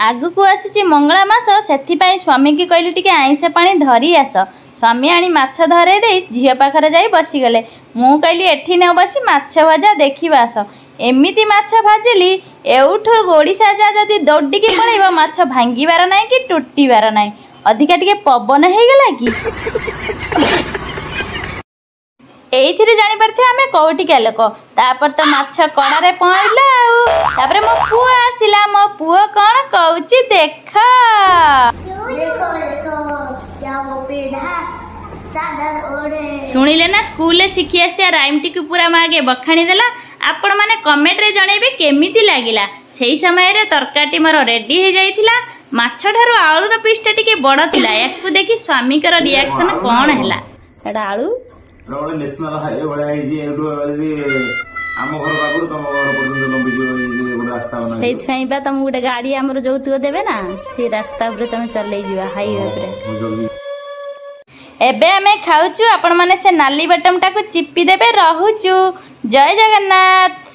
आगु आसूची मंगला मास से स्वामी की कहली टिके आईस पानी धरी आस। स्वामी आनी माछ धरे दे झील पाखरे जाई बसीगले। मु कहली एठी न बसी माछ भजा देखा आस। एमिति माछ भाजिली एउठु ओडिशा जा जदि दौड़िकी पड़ेब माछ भांगिबार नाई कि टुटिबार नाई। अधिका टिके पवन हेगला कि एइथिरे जानी परथे आमे कोटिका लोक। तापर तो माछ कड़ारे पहला तापर मो पुआ आसिला। मो पुआ कौन कहूची देख शुणिले ना स्कूल शिखी आसता राइम टी पूरा मागे बखाणी देला। आपण माने कमेंट रे जणेबे केमिति लागिला। सेही समय रे तरकाटी मोर रेडी हो जाइथिला। माछ ठारो आलूर पीसटा टिके बड़ थिला। याकू देखि स्वामी कर रिएक्शन कोन हैला। एडा आलू नेशनल हाईवे बड़ा आम घर पाखर तुम घर पर्यटन लंबी रास्ता बना तुम गोटे गाड़ी आमर जो देवे ना से रास्ता तुम चल हाईवे एबे आमे खाऊचु। आपण माने से नाली बटम टाको चिपी देबे। रहुचु। जय जगन्नाथ।